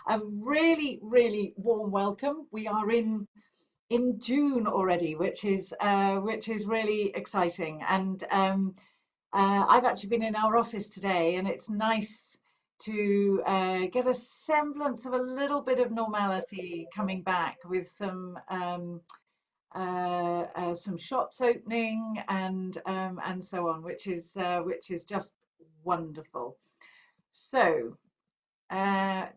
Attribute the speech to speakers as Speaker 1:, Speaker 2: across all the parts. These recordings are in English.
Speaker 1: A really, really warm welcome. We are in June already, which is really exciting. And I've actually been in our office today, and it's nice to get a semblance of a little bit of normality coming back with some shops opening and so on, which is just wonderful. So.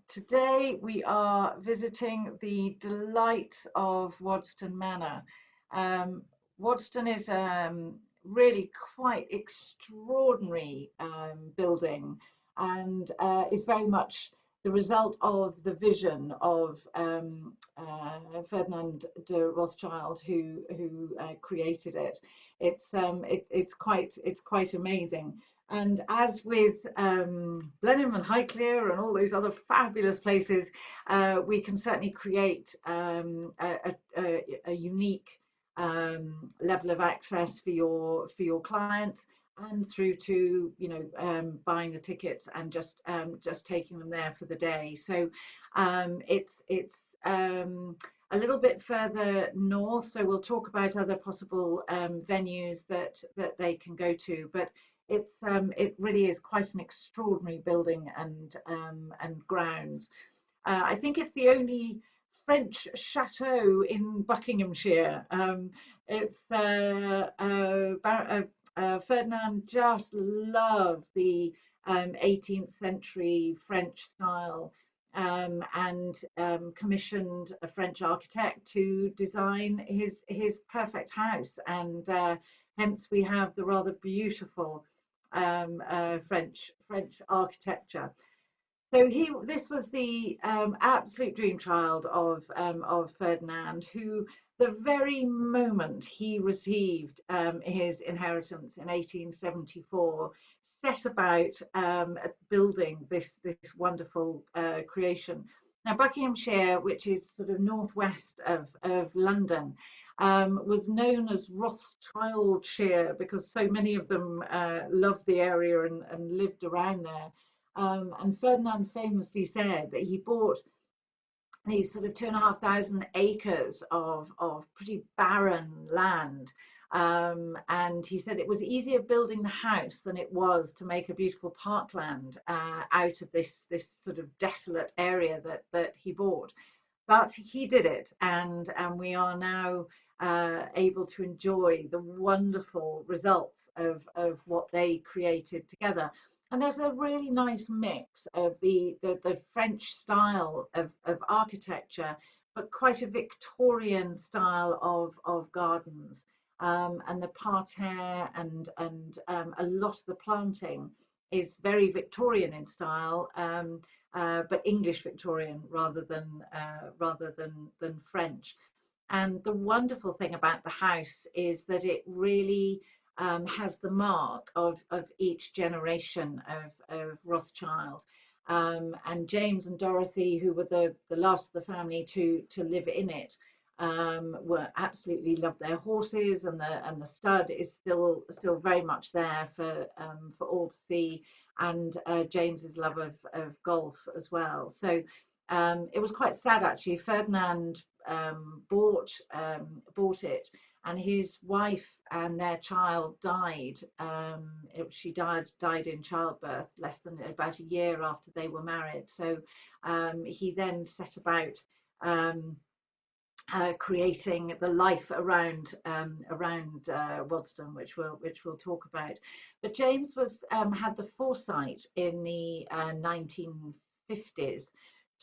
Speaker 1: Today we are visiting the delights of Waddesdon Manor. Um, Waddesdon is really quite extraordinary building and is very much the result of the vision of Ferdinand de Rothschild, who created it. It's quite amazing. And as with Blenheim and Highclere and all those other fabulous places, we can certainly create a unique level of access for your clients, and through to buying the tickets and just taking them there for the day. So it's a little bit further north. So we'll talk about other possible venues that they can go to, but it really is quite an extraordinary building and grounds. I think it's the only French chateau in Buckinghamshire. It's Ferdinand just loved the 18th century French style, and commissioned a French architect to design his perfect house, and hence we have the rather beautiful French architecture. So this was the absolute dream child of Ferdinand, who the very moment he received his inheritance in 1874, set about building this wonderful creation. Now, Buckinghamshire, which is sort of northwest of London, was known as Rothschildshire because so many of them loved the area and lived around there. And Ferdinand famously said that he bought these sort of 2,500 acres of pretty barren land. And he said it was easier building the house than it was to make a beautiful parkland out of this sort of desolate area that he bought. But he did it, and we are now able to enjoy the wonderful results of what they created together. And there's a really nice mix of the French style of architecture, but quite a Victorian style of gardens. And the parterre and a lot of the planting is very Victorian in style, but English Victorian rather than French. And the wonderful thing about the house is that it really has the mark of each generation of Rothschild. And James and Dorothy, who were the last of the family to live in it, were absolutely loved their horses, and the stud is still very much there for all to see, and James's love of golf as well. So it was quite sad actually. Ferdinand bought it, and his wife and their child died. She died in childbirth, less than about a year after they were married. So he then set about creating the life around Waddesdon, which we'll talk about. But James had the foresight in the 1950s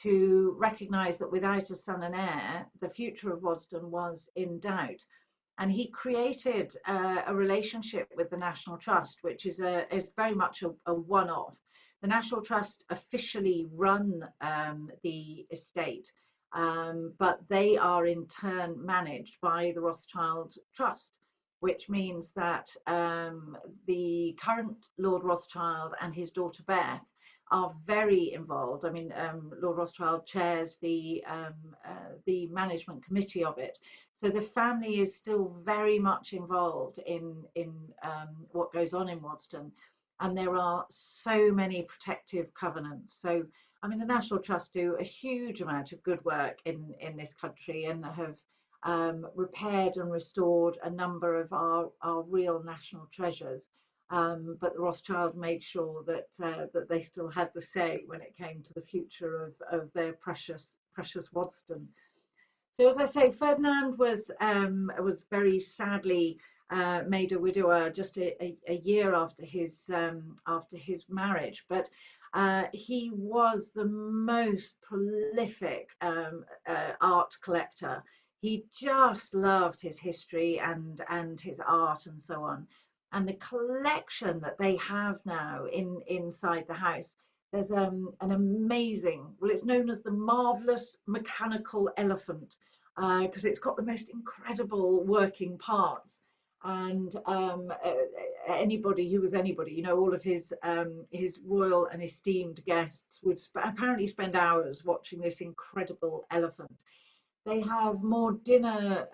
Speaker 1: to recognise that without a son and heir, the future of Waddesdon was in doubt. And he created a relationship with the National Trust, which is very much a one-off. The National Trust officially run the estate, but they are in turn managed by the Rothschild Trust, which means that the current Lord Rothschild and his daughter Beth are very involved. I mean, Lord Rothschild chairs the management committee of it, so the family is still very much involved in what goes on in Waddesdon, and there are so many protective covenants. So I mean, the National Trust do a huge amount of good work in this country and have repaired and restored a number of our real national treasures. But the Rothschild made sure that they still had the say when it came to the future of their precious Waddesdon. So as I say, Ferdinand was very sadly made a widower just a year after his marriage, but he was the most prolific art collector. He just loved his history and his art and so on. And the collection that they have now inside the house, there's an amazing, well, it's known as the marvelous mechanical elephant because it's got the most incredible working parts. And anybody who was anybody, you know, all of his royal and esteemed guests would apparently spend hours watching this incredible elephant. They have more dinner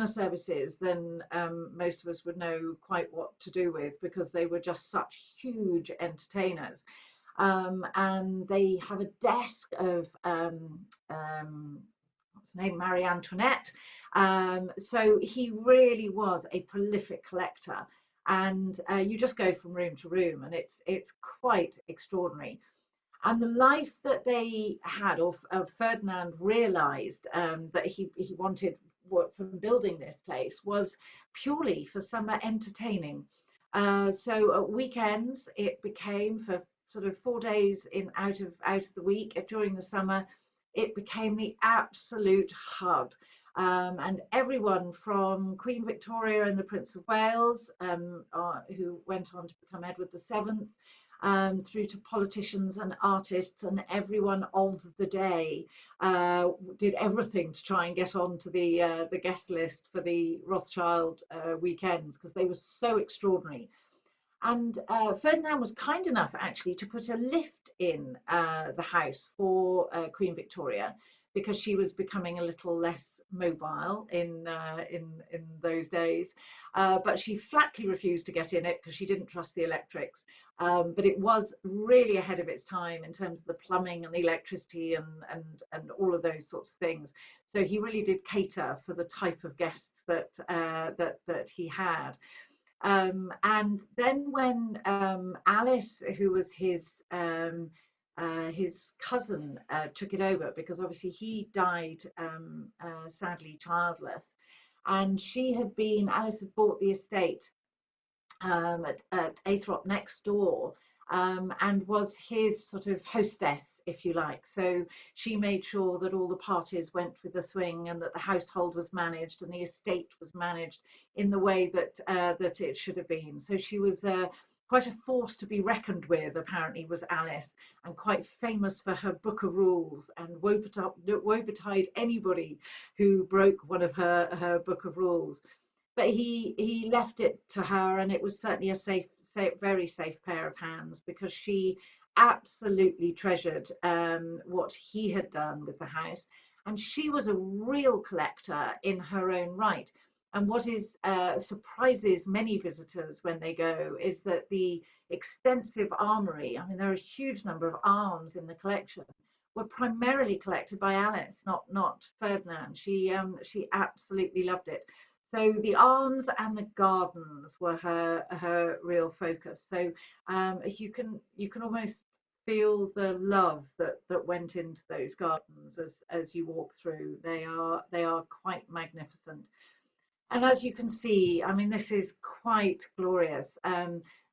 Speaker 1: services than most of us would know quite what to do with because they were just such huge entertainers. And they have a desk of what's her name, Marie Antoinette. So he really was a prolific collector, and you just go from room to room, and it's quite extraordinary. And the life that they had, or Ferdinand realised that he wanted from building this place was purely for summer entertaining. So at weekends, it became for sort of 4 days in out of the week during the summer, it became the absolute hub. And everyone from Queen Victoria and the Prince of Wales, who went on to become Edward VII, through to politicians and artists and everyone of the day did everything to try and get onto the guest list for the Rothschild weekends because they were so extraordinary. And Ferdinand was kind enough actually to put a lift in the house for Queen Victoria because she was becoming a little less mobile in those days. But she flatly refused to get in it because she didn't trust the electrics. But it was really ahead of its time in terms of the plumbing and the electricity and all of those sorts of things. So he really did cater for the type of guests that he had. And then when Alice, who was his cousin, took it over, because obviously he died sadly childless, and Alice had bought the estate at Athrop next door, and was his sort of hostess, if you like. So she made sure that all the parties went with the swing and that the household was managed and the estate was managed in the way that it should have been. So she was quite a force to be reckoned with, apparently, was Alice, and quite famous for her book of rules and woebetide anybody who broke one of her book of rules. But he left it to her, and it was certainly a very safe pair of hands because she absolutely treasured what he had done with the house, and she was a real collector in her own right. And what surprises many visitors when they go is that the extensive armory, I mean, there are a huge number of arms in the collection, were primarily collected by Alice, not Ferdinand. She absolutely loved it. So the arms and the gardens were her real focus. So you can almost feel the love that went into those gardens as you walk through. They are quite magnificent. And as you can see, I mean, this is quite glorious.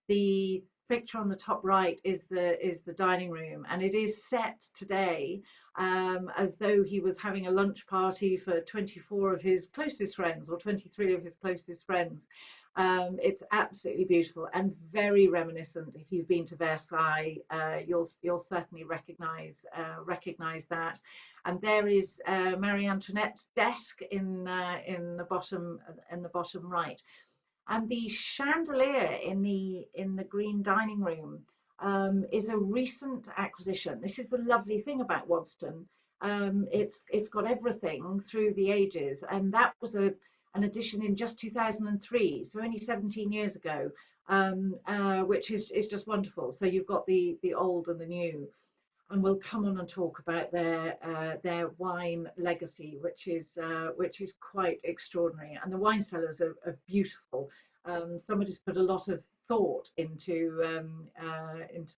Speaker 1: The picture on the top right is the dining room, and it is set today as though he was having a lunch party for 24 of his closest friends or 23 of his closest friends. It's absolutely beautiful and very reminiscent. If you've been to Versailles, you'll certainly recognise that. And there is Marie Antoinette's desk in the bottom right, and the chandelier in the green dining room is a recent acquisition. This is the lovely thing about Waddesdon. It's got everything through the ages, and that was an addition in just 2003, so only 17 years ago, which is just wonderful. So you've got the old and the new. and we'll come on and talk about their wine legacy, which is quite extraordinary. And the wine cellars are beautiful. Somebody's put a lot of thought into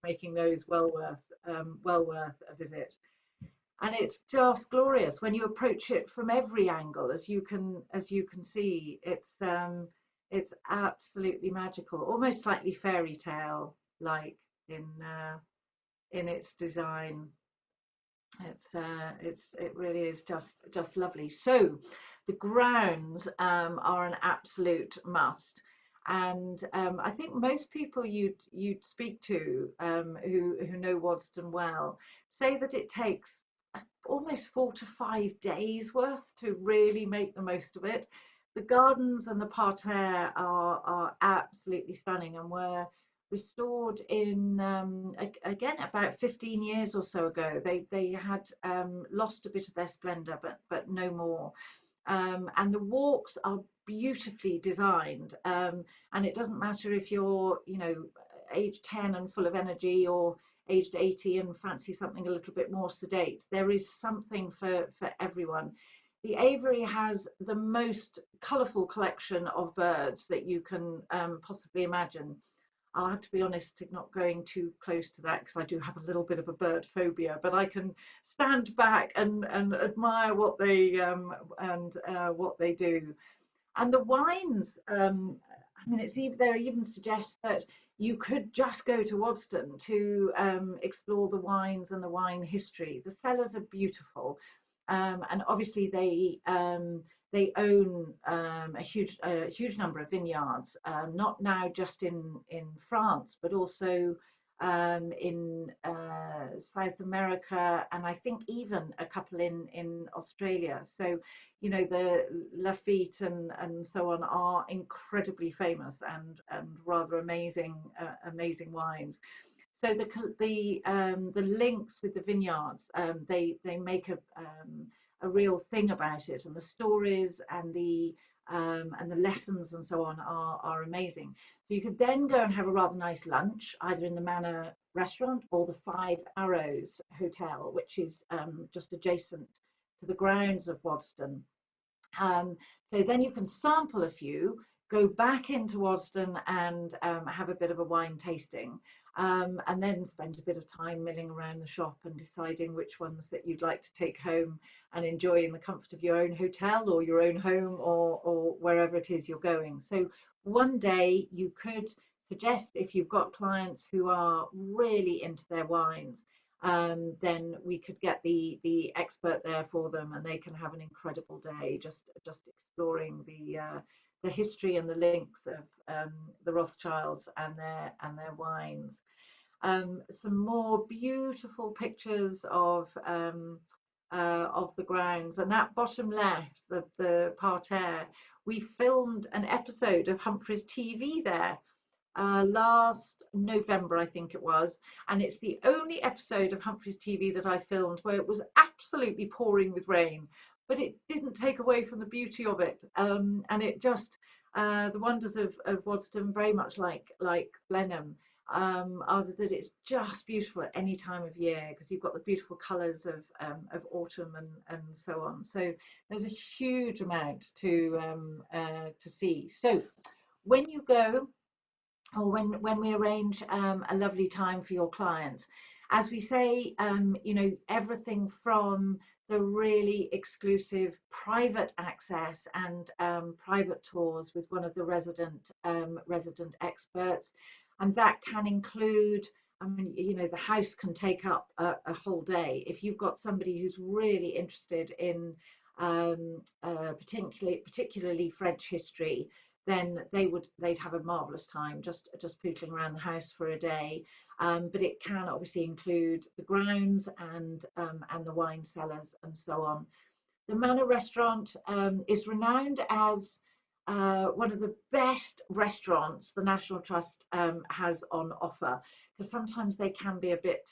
Speaker 1: making those well worth a visit. And it's just glorious when you approach it from every angle, as you can see. It's absolutely magical, almost slightly fairy tale like in its design. It really is just lovely. So the grounds are an absolute must, and I think most people you'd speak to who know Waddesdon well say that it takes almost 4 to 5 days worth to really make the most of it. The gardens and the parterre are absolutely stunning and were restored in again about 15 years or so ago. They had lost a bit of their splendour, but no more. And the walks are beautifully designed, and it doesn't matter if you're, age 10 and full of energy, or aged 80 and fancy something a little bit more sedate. There is something for everyone. The aviary has the most colourful collection of birds that you can possibly imagine. I'll have to be honest, not going too close to that because I do have a little bit of a bird phobia, but I can stand back and admire what they do. And the wines, I mean, there even suggests that you could just go to Waddesdon to explore the wines and the wine history. The cellars are beautiful, and obviously they own a huge number of vineyards, not now just in France, but also in South America, and I think even a couple in Australia. So the Lafitte and so on are incredibly famous and rather amazing wines. So the links with the vineyards, they make a real thing about it, and the stories and the lessons and so on are amazing. So you could then go and have a rather nice lunch, either in the Manor restaurant or the Five Arrows Hotel, which is just adjacent to the grounds of Waddesdon. So then you can sample a few, go back into Waddesdon and have a bit of a wine tasting, and then spend a bit of time milling around the shop and deciding which ones that you'd like to take home and enjoy in the comfort of your own hotel or your own home, or wherever it is you're going. So one day you could suggest, if you've got clients who are really into their wines, then we could get the expert there for them, and they can have an incredible day just exploring the history and the links of the Rothschilds and their wines. Some more beautiful pictures of the grounds, and that bottom left, the parterre. We filmed an episode of Humphrey's TV there last November, I think it was, and it's the only episode of Humphrey's TV that I filmed where it was absolutely pouring with rain, but it didn't take away from the beauty of it, and it just the wonders of Waddesdon, very much like Blenheim, are that it's just beautiful at any time of year because you've got the beautiful colours of autumn and so on. So there's a huge amount to see. So when you go, or when we arrange a lovely time for your clients, as we say, everything from the really exclusive private access and private tours with one of the resident experts, and that can include. I mean, the house can take up a whole day. If you've got somebody who's really interested in particularly French history, then they'd have a marvelous time just pootling around the house for a day. But it can obviously include the grounds and the wine cellars and so on. The Manor restaurant is renowned as one of the best restaurants the National Trust has on offer, because sometimes they can be a bit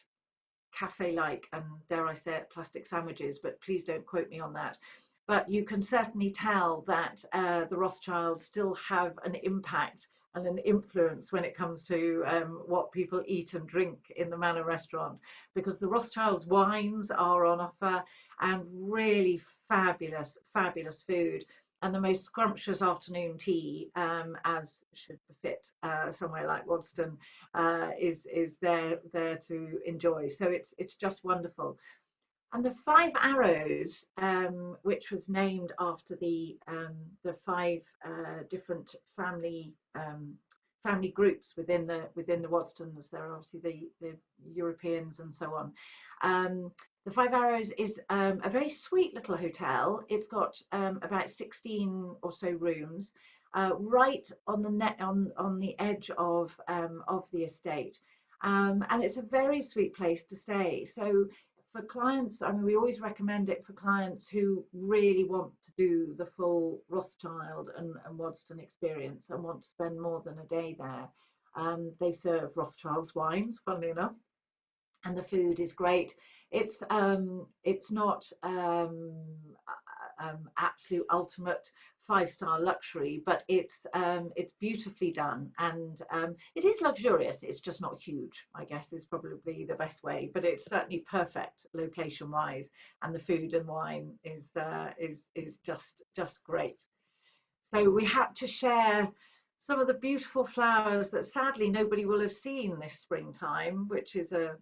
Speaker 1: cafe-like and, dare I say it, plastic sandwiches, but please don't quote me on that. But you can certainly tell that the Rothschilds still have an impact and an influence when it comes to what people eat and drink in the Manor restaurant, because the Rothschilds wines are on offer, and really fabulous, fabulous food, and the most scrumptious afternoon tea, as should befit somewhere like Waddesdon, is there to enjoy. So it's just wonderful. And the Five Arrows, which was named after the five different family groups within the Waddestons. There are obviously the Europeans and so on. The Five Arrows is a very sweet little hotel. It's got about 16 or so rooms, right on the on the edge of the estate, and it's a very sweet place to stay. So for clients, I mean, we always recommend it for clients who really want to do the full Rothschild and Waddesdon experience and want to spend more than a day there. They serve Rothschild's wines, funnily enough, and the food is great. It's not absolute ultimate five-star luxury, but it's beautifully done, and it is luxurious. It's just not huge, I guess, is probably the best way. But it's certainly perfect location-wise, and the food and wine is just great. So we had to share some of the beautiful flowers that sadly nobody will have seen this springtime, which is a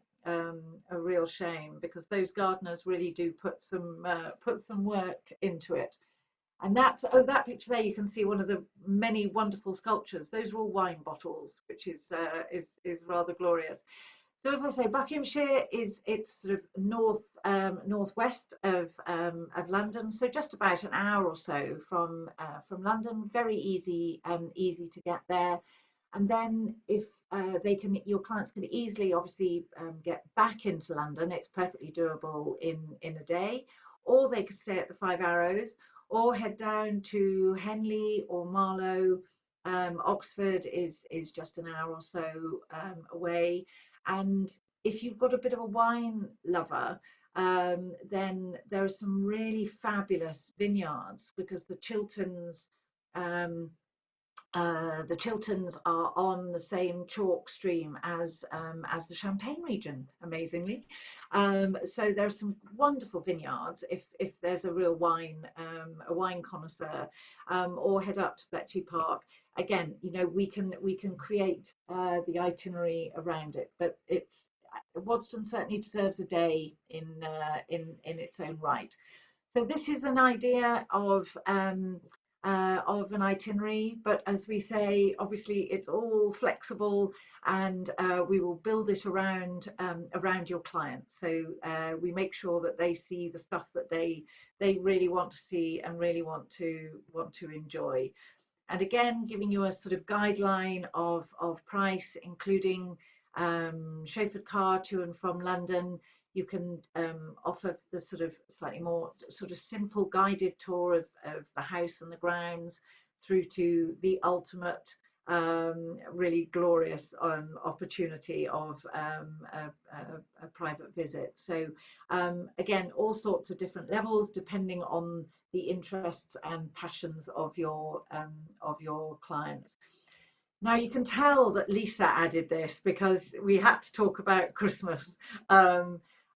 Speaker 1: real shame, because those gardeners really do put some work into it. And that picture there, you can see one of the many wonderful sculptures. Those are all wine bottles, which is rather glorious. So as I say, Buckinghamshire it's sort of northwest of London, so just about an hour or so from London. Very easy to get there. And then if your clients can easily, obviously, get back into London, it's perfectly doable in a day. Or they could stay at the Five Arrows, or head down to Henley or Marlow. Oxford is just an hour or so away. And if you've got a bit of a wine lover, then there are some really fabulous vineyards, because um, the Chilterns are on the same chalk stream as the Champagne region, amazingly. So there are some wonderful vineyards if there's a wine connoisseur, or head up to Bletchley Park. Again, we can create the itinerary around it, but Waddesdon certainly deserves a day in its own right. So this is an idea of an itinerary, but as we say, obviously it's all flexible, and we will build it around your clients. So we make sure that they see the stuff that they really want to see and really want to enjoy. And again, giving you a sort of guideline of price, including chauffeured car to and from London. You can offer the sort of slightly more sort of simple guided tour of the house and the grounds, through to the ultimate really glorious opportunity of a private visit. So again, all sorts of different levels depending on the interests and passions of your clients. Now you can tell that Lisa added this because we had to talk about Christmas.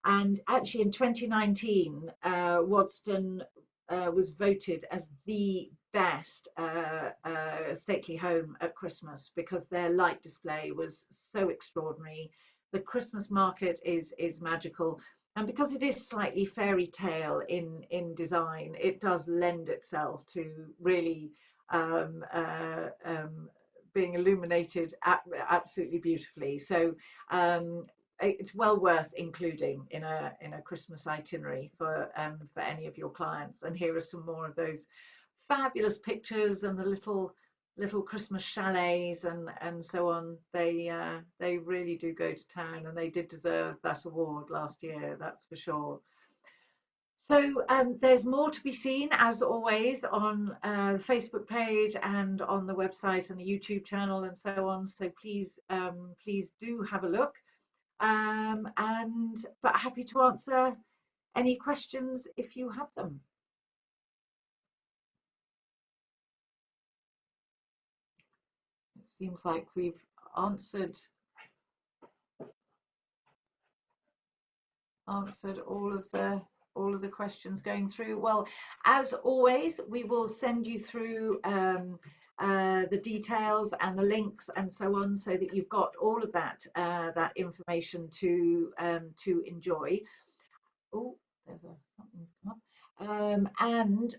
Speaker 1: And actually in 2019, Waddesdon was voted as the best stately home at Christmas, because their light display was so extraordinary. The Christmas market is magical. And because it is slightly fairy tale in design, it does lend itself to really being illuminated absolutely beautifully. So it's well worth including in a Christmas itinerary for any of your clients. And here are some more of those fabulous pictures, and the little Christmas chalets and so on. They really do go to town, and they did deserve that award last year, that's for sure. So there's more to be seen, as always, on the Facebook page and on the website and the YouTube channel and so on. So please do have a look. But happy to answer any questions if you have them. Seems like we've answered all of the questions going through. Well, as always, we will send you through the details and the links and so on, so that you've got all of that information to enjoy. Oh, something's come up. And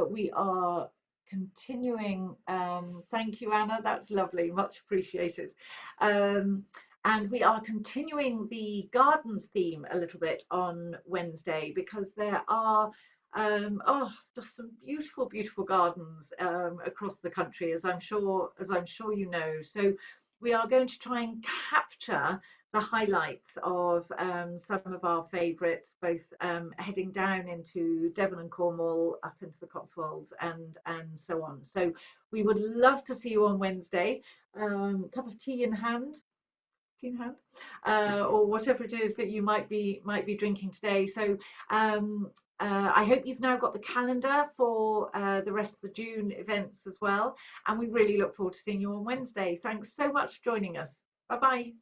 Speaker 1: we are continuing. Thank you, Anna. That's lovely. Much appreciated. Um, and we are continuing the gardens theme a little bit on Wednesday, because there are just some beautiful, beautiful gardens across the country, as I'm sure you know. So we are going to try and capture the highlights of some of our favourites, both heading down into Devon and Cornwall, up into the Cotswolds, and so on. So we would love to see you on Wednesday. Cup of tea in hand, or whatever it is that you might be drinking today. So I hope you've now got the calendar for the rest of the June events as well, and we really look forward to seeing you on Wednesday. Thanks so much for joining us. Bye bye.